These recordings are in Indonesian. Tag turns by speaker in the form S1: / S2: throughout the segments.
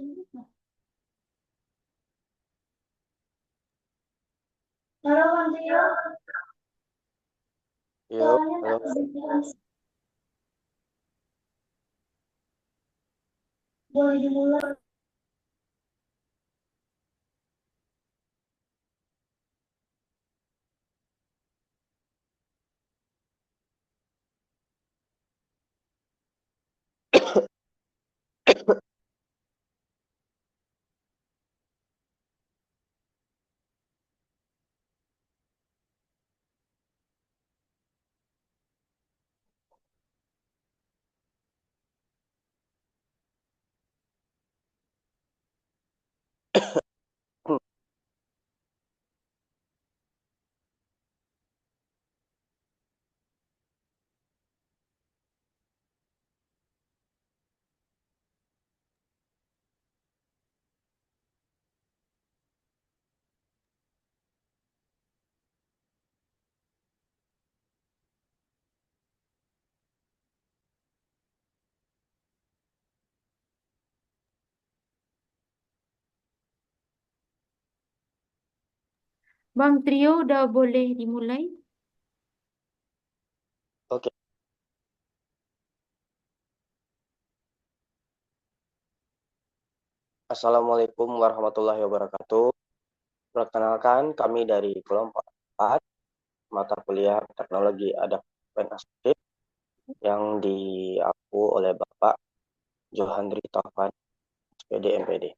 S1: Halo Bang Tio,
S2: Yo,
S1: soalnya tak
S2: halo.
S1: kedengeran. Boleh dimulai.
S3: Bang Trio udah boleh dimulai?
S2: Oke, Assalamualaikum warahmatullahi wabarakatuh. Perkenalkan, kami dari kelompok 4, mata kuliah teknologi adaptif asestif yang diaku oleh Bapak Johandri Taufan, SPD MPD.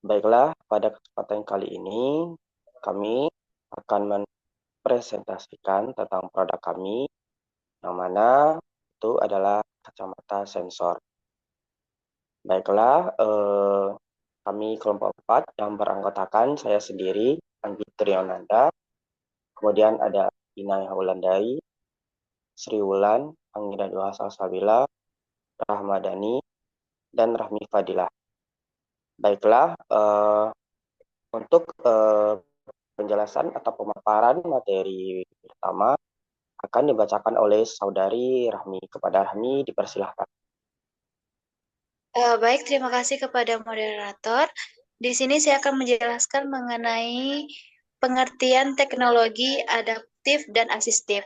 S2: Baiklah, pada kesempatan kali ini, kami akan mempresentasikan tentang produk kami, yang mana itu adalah kacamata sensor. Baiklah, kami kelompok 4 yang beranggotakan saya sendiri, Andi Trionanda, kemudian ada Inai Haulandai, Sri Wulan, Anggida Dua Salsabila, Rahmadani, dan Rahmi Fadilah. Baiklah, untuk penjelasan atau pemaparan materi pertama akan dibacakan oleh Saudari Rahmi. Kepada Rahmi, dipersilahkan.
S1: Baik, terima kasih kepada moderator. Di sini saya akan menjelaskan mengenai pengertian teknologi adaptif dan asistif.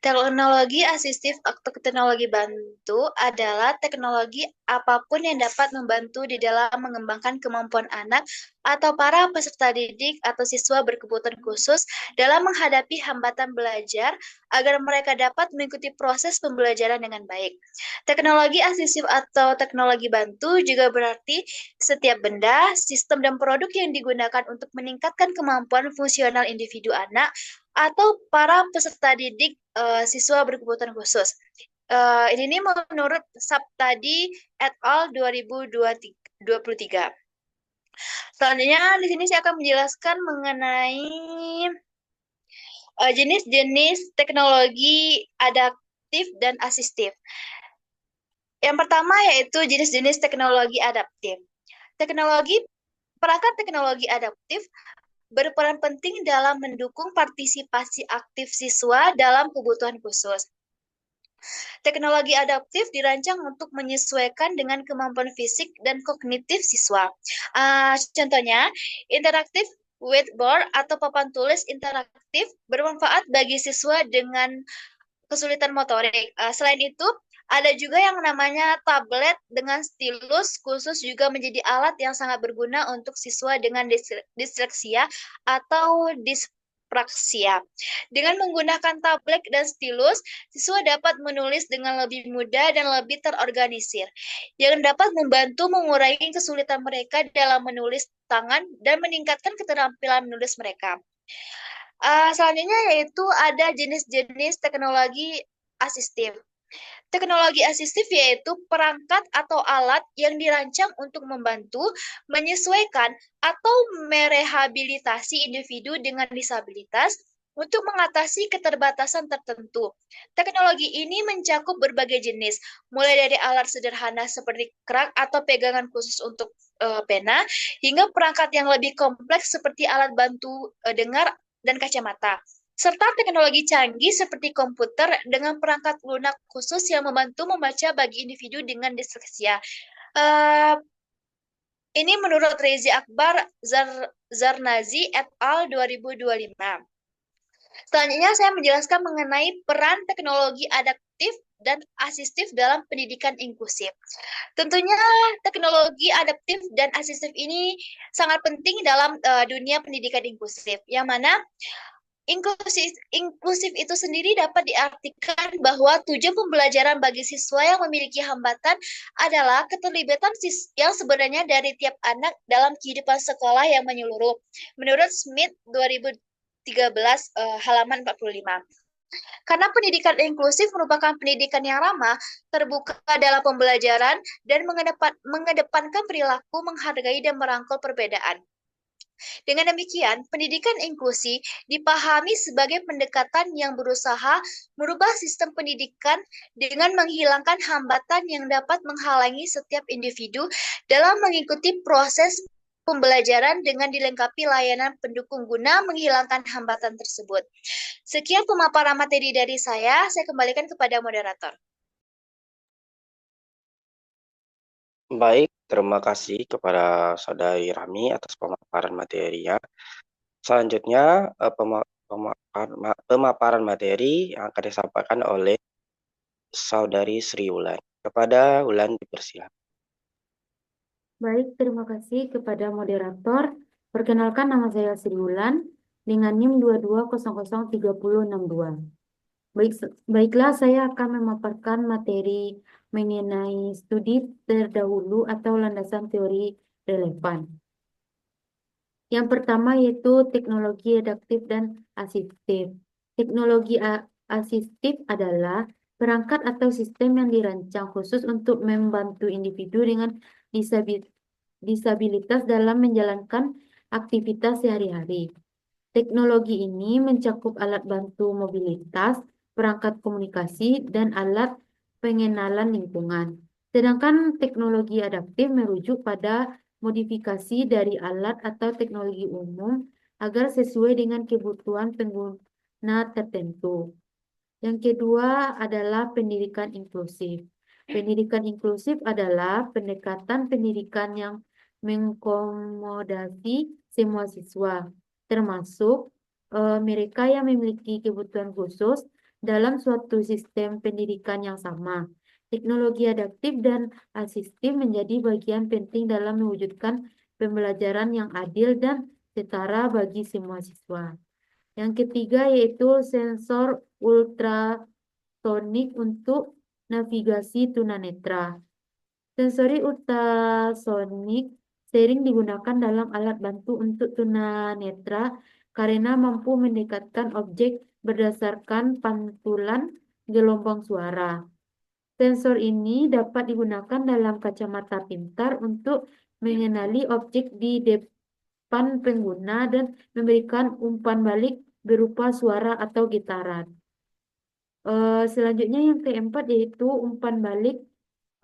S1: Teknologi asistif atau teknologi bantu adalah teknologi apapun yang dapat membantu di dalam mengembangkan kemampuan anak atau para peserta didik atau siswa berkebutuhan khusus dalam menghadapi hambatan belajar agar mereka dapat mengikuti proses pembelajaran dengan baik. Teknologi asistif atau teknologi bantu juga berarti setiap benda, sistem, dan produk yang digunakan untuk meningkatkan kemampuan fungsional individu anak atau para peserta didik siswa berkebutuhan khusus. Ini menurut Saptadi et al. 2023. Selanjutnya di sini saya akan menjelaskan mengenai jenis-jenis teknologi adaptif dan asistif. Yang pertama yaitu jenis-jenis teknologi adaptif. Perangkat teknologi adaptif berperan penting dalam mendukung partisipasi aktif siswa dalam kebutuhan khusus. Teknologi adaptif dirancang untuk menyesuaikan dengan kemampuan fisik dan kognitif siswa. Contohnya, interaktif whiteboard atau papan tulis interaktif bermanfaat bagi siswa dengan kesulitan motorik. Selain itu, ada juga yang namanya tablet dengan stylus khusus juga menjadi alat yang sangat berguna untuk siswa dengan disleksia atau dispraksia. Dengan menggunakan tablet dan stylus, siswa dapat menulis dengan lebih mudah dan lebih terorganisir, yang dapat membantu mengurangi kesulitan mereka dalam menulis tangan dan meningkatkan keterampilan menulis mereka. Selanjutnya yaitu ada jenis-jenis teknologi asistif. Teknologi asistif yaitu perangkat atau alat yang dirancang untuk membantu, menyesuaikan, atau merehabilitasi individu dengan disabilitas untuk mengatasi keterbatasan tertentu. Teknologi ini mencakup berbagai jenis, mulai dari alat sederhana seperti kerak atau pegangan khusus untuk pena, hingga perangkat yang lebih kompleks seperti alat bantu dengar dan kacamata, serta teknologi canggih seperti komputer dengan perangkat lunak khusus yang membantu membaca bagi individu dengan disleksia. Eh, ini menurut Rezi Akbar Zarnazi et al. 2025. Selanjutnya saya menjelaskan mengenai peran teknologi adaptif dan asistif dalam pendidikan inklusif. Tentunya teknologi adaptif dan asistif ini sangat penting dalam dunia pendidikan inklusif, yang mana inklusif itu sendiri dapat diartikan bahwa tujuan pembelajaran bagi siswa yang memiliki hambatan adalah keterlibatan yang sebenarnya dari tiap anak dalam kehidupan sekolah yang menyeluruh. Menurut Smith 2013 halaman 45. Karena pendidikan inklusif merupakan pendidikan yang ramah, terbuka dalam pembelajaran, dan mengedepankan perilaku menghargai dan merangkul perbedaan. Dengan demikian, pendidikan inklusi dipahami sebagai pendekatan yang berusaha merubah sistem pendidikan dengan menghilangkan hambatan yang dapat menghalangi setiap individu dalam mengikuti proses pembelajaran dengan dilengkapi layanan pendukung guna menghilangkan hambatan tersebut. Sekian pemaparan materi dari saya kembalikan kepada moderator.
S2: Baik, terima kasih kepada Saudari Rami atas pemaparan materinya. Selanjutnya, pemaparan materi yang akan disampaikan oleh Saudari Sri Wulan. Kepada Wulan dipersilakan.
S3: Baik, terima kasih kepada moderator. Perkenalkan, nama saya Sri Wulan dengan NIM 22003062. Baiklah, saya akan memaparkan materi mengenai studi terdahulu atau landasan teori relevan. Yang pertama yaitu teknologi adaptif dan asistif. Teknologi asistif adalah perangkat atau sistem yang dirancang khusus untuk membantu individu dengan disabilitas dalam menjalankan aktivitas sehari-hari. Teknologi ini mencakup alat bantu mobilitas, perangkat komunikasi, dan alat pengenalan lingkungan. Sedangkan teknologi adaptif merujuk pada modifikasi dari alat atau teknologi umum agar sesuai dengan kebutuhan pengguna tertentu. Yang kedua adalah pendidikan inklusif. Pendidikan inklusif adalah pendekatan pendidikan yang mengakomodasi semua siswa, termasuk mereka yang memiliki kebutuhan khusus dalam suatu sistem pendidikan yang sama. Teknologi adaptif dan asistif menjadi bagian penting dalam mewujudkan pembelajaran yang adil dan setara bagi semua siswa. Yang ketiga yaitu sensor ultrasonik untuk navigasi tunanetra. Sensori ultrasonik sering digunakan dalam alat bantu untuk tunanetra karena mampu mendekatkan objek berdasarkan pantulan gelombang suara. Sensor ini dapat digunakan dalam kacamata pintar untuk mengenali objek di depan pengguna dan memberikan umpan balik berupa suara atau getaran. Selanjutnya yang keempat yaitu umpan balik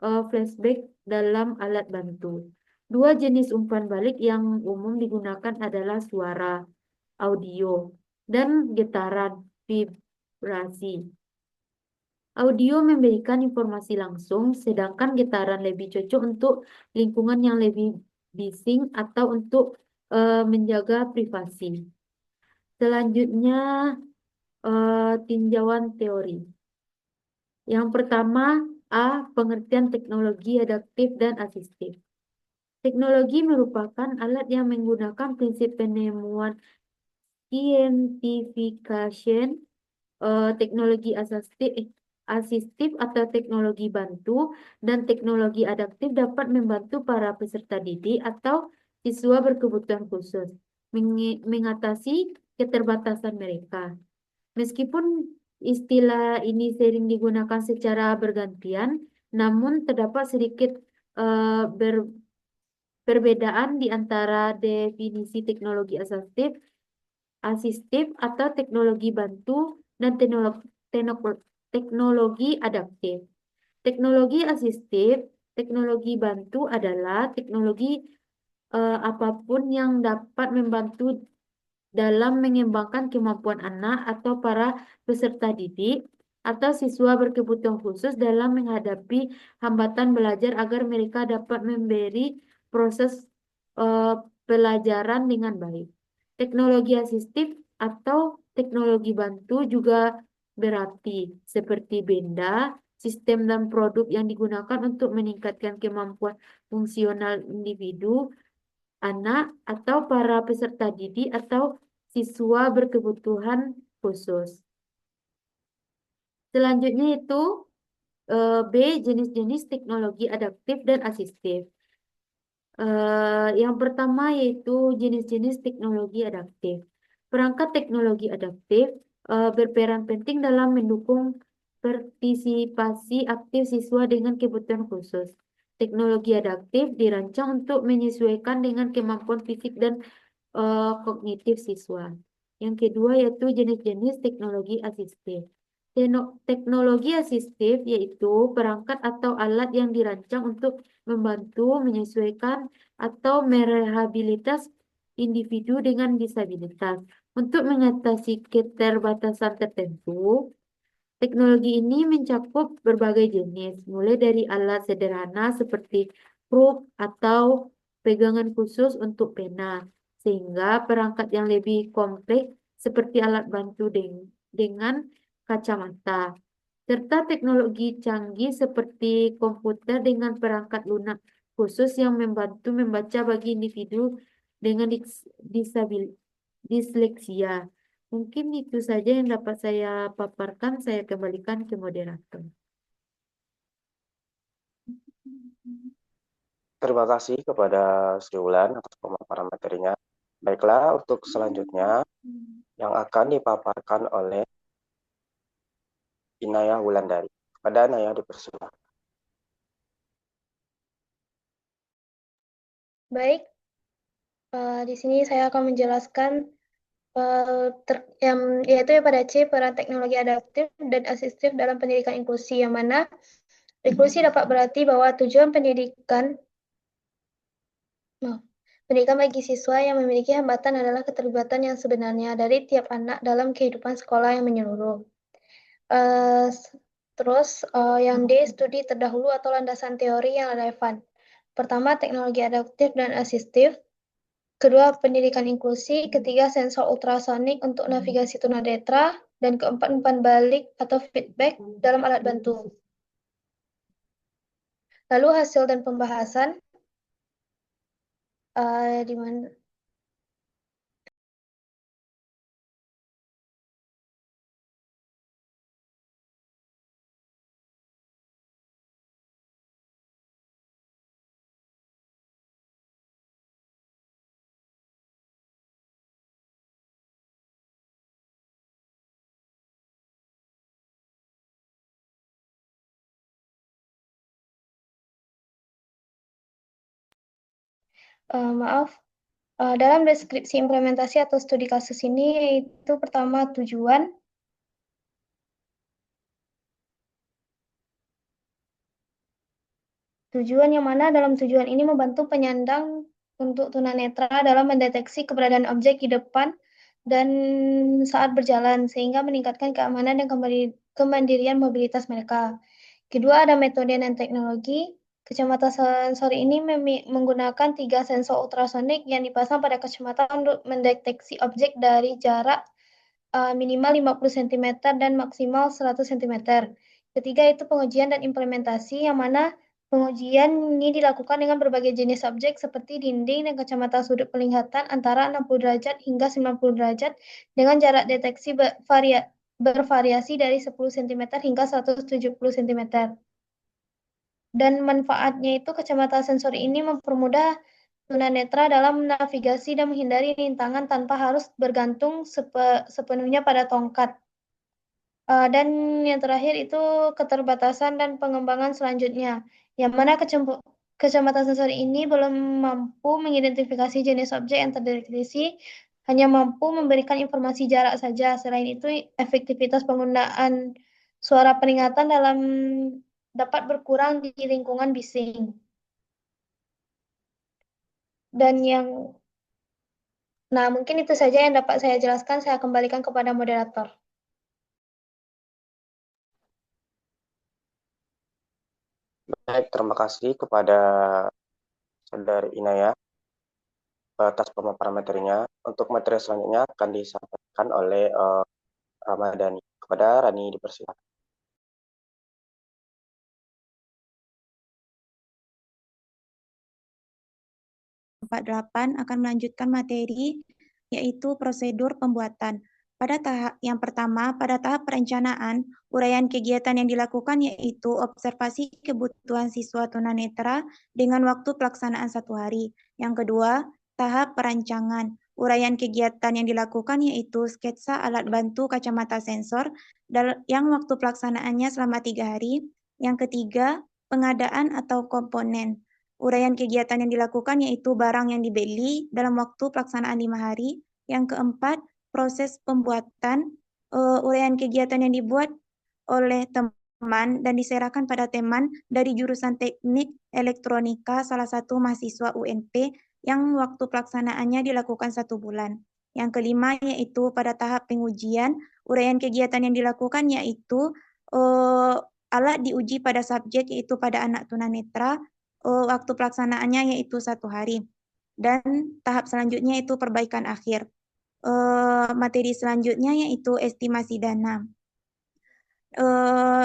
S3: flashback dalam alat bantu. Dua jenis umpan balik yang umum digunakan adalah suara, audio, dan getaran, vibrasi. Audio memberikan informasi langsung, sedangkan getaran lebih cocok untuk lingkungan yang lebih bising atau untuk menjaga privasi. Selanjutnya, tinjauan teori. Yang pertama, A. Pengertian teknologi adaptif dan asistif. Teknologi merupakan alat yang menggunakan prinsip penemuan scientification, teknologi asistif atau teknologi bantu, dan teknologi adaptif dapat membantu para peserta didik atau siswa berkebutuhan khusus mengatasi keterbatasan mereka. Meskipun istilah ini sering digunakan secara bergantian, namun terdapat sedikit perbedaan di antara definisi teknologi asistif atau teknologi bantu dan teknologi adaptif. Teknologi asistif, teknologi bantu adalah teknologi apapun yang dapat membantu dalam mengembangkan kemampuan anak atau para peserta didik atau siswa berkebutuhan khusus dalam menghadapi hambatan belajar agar mereka dapat memberi proses eh, pelajaran dengan baik. Teknologi asistif atau teknologi bantu juga berarti seperti benda, sistem dan produk yang digunakan untuk meningkatkan kemampuan fungsional individu, anak, atau para peserta didik atau siswa berkebutuhan khusus. Selanjutnya itu B, jenis-jenis teknologi adaptif dan asistif. Yang pertama yaitu jenis-jenis teknologi adaptif. Perangkat teknologi adaptif berperan penting dalam mendukung partisipasi aktif siswa dengan kebutuhan khusus. Teknologi adaptif dirancang untuk menyesuaikan dengan kemampuan fisik dan kognitif siswa. Yang kedua yaitu jenis-jenis teknologi asistif. Teknologi asistif yaitu perangkat atau alat yang dirancang untuk membantu, menyesuaikan, atau merehabilitas individu dengan disabilitas. Untuk mengatasi keterbatasan tertentu, teknologi ini mencakup berbagai jenis, mulai dari alat sederhana seperti kruk atau pegangan khusus untuk pena, sehingga perangkat yang lebih kompleks seperti alat bantu dengan kacamata, serta teknologi canggih seperti komputer dengan perangkat lunak khusus yang membantu membaca bagi individu dengan disleksia. Mungkin itu saja yang dapat saya paparkan. Saya kembalikan ke moderator.
S2: Terima kasih kepada Sri Wulan atas pemaparan materinya. Baiklah, untuk selanjutnya yang akan dipaparkan oleh Inaya Wulandari. Kepada Naya dipersilakan.
S4: Baik, di sini saya akan menjelaskan yaitu pada C, peran teknologi adaptif dan asistif dalam pendidikan inklusi, yang mana inklusi dapat berarti bahwa tujuan pendidikan bagi siswa yang memiliki hambatan adalah keterlibatan yang sebenarnya dari tiap anak dalam kehidupan sekolah yang menyeluruh. Terus yang D, studi terdahulu atau landasan teori yang relevan. Pertama, teknologi adaptif dan asistif. Kedua, pendidikan inklusi. Ketiga, sensor ultrasonik untuk navigasi tunanetra. Dan keempat, umpan balik atau feedback dalam alat bantu. Lalu hasil dan pembahasan. Di mana? Maaf, dalam deskripsi implementasi atau studi kasus ini, yaitu pertama tujuan. Tujuan yang mana dalam tujuan ini membantu penyandang untuk tunanetra dalam mendeteksi keberadaan objek di depan dan saat berjalan, sehingga meningkatkan keamanan dan kemandirian mobilitas mereka. Kedua, ada metode dan teknologi. Kacamata sensor ini menggunakan 3 sensor ultrasonik yang dipasang pada kacamata untuk mendeteksi objek dari jarak minimal 50 cm dan maksimal 100 cm. Ketiga, itu pengujian dan implementasi, yang mana pengujian ini dilakukan dengan berbagai jenis objek seperti dinding dan kacamata sudut penglihatan antara 60 derajat hingga 90 derajat dengan jarak deteksi bervariasi dari 10 cm hingga 170 cm. Dan manfaatnya itu kacamata sensor ini mempermudah tunanetra dalam navigasi dan menghindari rintangan tanpa harus bergantung sepenuhnya pada tongkat. Dan yang terakhir itu keterbatasan dan pengembangan selanjutnya, yang mana kacamata sensor ini belum mampu mengidentifikasi jenis objek yang terdeteksi, hanya mampu memberikan informasi jarak saja. Selain itu, efektivitas penggunaan suara peringatan dapat berkurang di lingkungan bising. Nah, mungkin itu saja yang dapat saya jelaskan. Saya kembalikan kepada moderator.
S2: Baik, terima kasih kepada Saudari Inaya atas pemaparan materinya. Untuk materi selanjutnya akan disampaikan oleh Ramadhani. Kepada Rani dipersilakan.
S5: Akan melanjutkan materi yaitu prosedur pembuatan. Pada tahap yang pertama, pada tahap perencanaan, uraian kegiatan yang dilakukan yaitu observasi kebutuhan siswa tunanetra dengan waktu pelaksanaan 1 hari. Yang kedua, tahap perancangan. Uraian kegiatan yang dilakukan yaitu sketsa alat bantu kacamata sensor yang waktu pelaksanaannya selama 3 hari. Yang ketiga, pengadaan atau komponen. Uraian kegiatan yang dilakukan yaitu barang yang dibeli dalam waktu pelaksanaan 5 hari. Yang keempat, proses pembuatan. Uraian kegiatan yang dibuat oleh teman dan diserahkan pada teman dari jurusan teknik elektronika salah satu mahasiswa UNP yang waktu pelaksanaannya dilakukan 1 bulan. Yang kelima yaitu pada tahap pengujian, uraian kegiatan yang dilakukan yaitu alat diuji pada subjek yaitu pada anak tunanetra, waktu pelaksanaannya yaitu 1 hari. Dan tahap selanjutnya itu perbaikan akhir. Materi selanjutnya yaitu estimasi dana.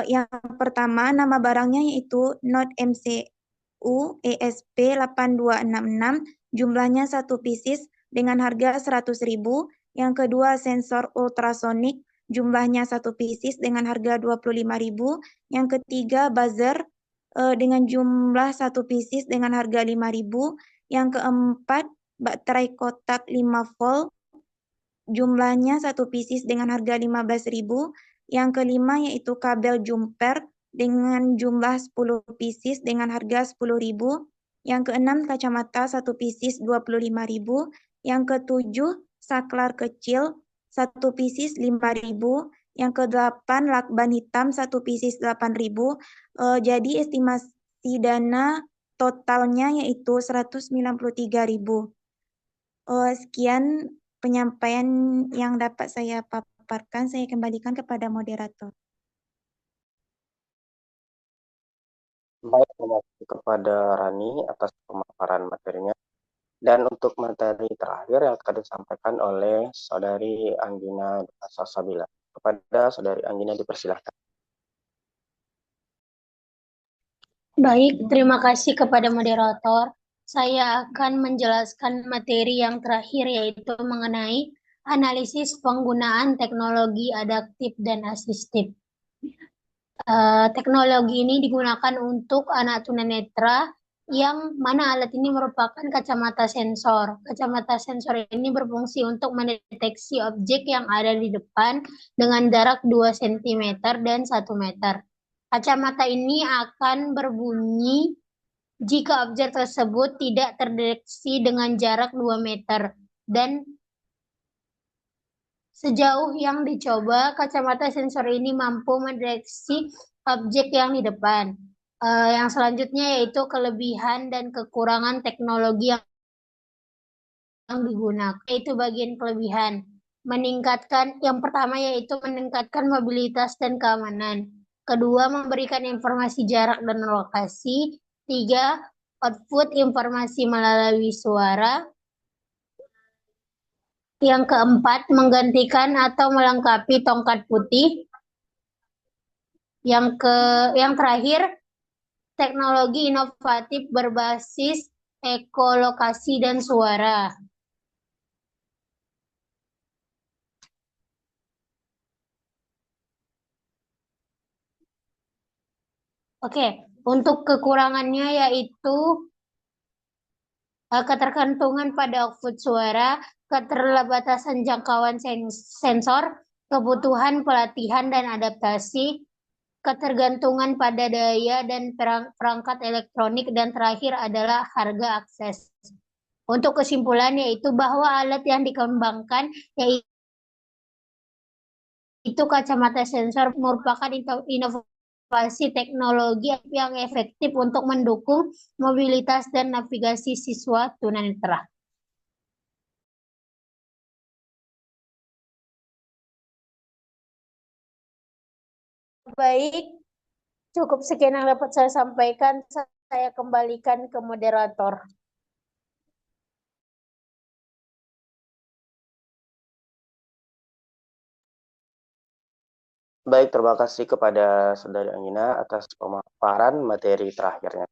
S5: Yang pertama, nama barangnya yaitu Note MCU ESP 8266, jumlahnya 1 pieces dengan harga 100.000. Yang kedua, sensor ultrasonik, jumlahnya 1 pieces dengan harga 25.000. Yang ketiga, buzzer dengan jumlah 1 pieces dengan harga 5.000. Yang keempat, baterai kotak 5 volt, jumlahnya 1 pieces dengan harga 15.000. Yang kelima yaitu kabel jumper dengan jumlah 10 pieces dengan harga 10.000. Yang keenam, kacamata 1 pieces 25.000. Yang ketujuh, saklar kecil 1 pieces 5.000. Yang kedelapan, lakban hitam 1 pieces 8.000. Jadi estimasi dana totalnya yaitu 193.000. Sekian penyampaian yang dapat saya paparkan. Saya kembalikan kepada moderator.
S2: Baik, terima kasih kepada Rani atas pemaparan materinya. Dan untuk materi terakhir yang akan disampaikan oleh Saudari Anggina Salsabila. Kepada Saudari Anggina dipersilahkan.
S6: Baik, terima kasih kepada moderator. Saya akan menjelaskan materi yang terakhir yaitu mengenai analisis penggunaan teknologi adaptif dan asistif. Teknologi ini digunakan untuk anak tunanetra yang mana alat ini merupakan kacamata sensor. Kacamata sensor ini berfungsi untuk mendeteksi objek yang ada di depan dengan jarak 2 cm dan 1 meter. Kacamata ini akan berbunyi jika objek tersebut tidak terdeteksi dengan jarak 2 meter. Dan sejauh yang dicoba, kacamata sensor ini mampu mendeteksi objek yang di depan. Yang selanjutnya yaitu kelebihan dan kekurangan teknologi yang digunakan. Yaitu bagian kelebihan. Yang pertama yaitu meningkatkan mobilitas dan keamanan. Kedua, memberikan informasi jarak dan lokasi. 3, output informasi melalui suara. Yang keempat, menggantikan atau melengkapi tongkat putih. Yang terakhir, teknologi inovatif berbasis ekolokasi dan suara. Oke, untuk kekurangannya yaitu ketergantungan pada output suara, keterbatasan jangkauan sensor, kebutuhan pelatihan dan adaptasi, ketergantungan pada daya dan perangkat elektronik, dan terakhir adalah harga akses. Untuk kesimpulan yaitu bahwa alat yang dikembangkan yaitu kacamata sensor merupakan inovasi teknologi yang efektif untuk mendukung mobilitas dan navigasi siswa tunanetra.
S5: Baik,
S6: Cukup sekian yang dapat saya sampaikan. Saya kembalikan ke moderator.
S2: Baik, terima kasih kepada Saudari Anggina atas pemaparan materi terakhirnya.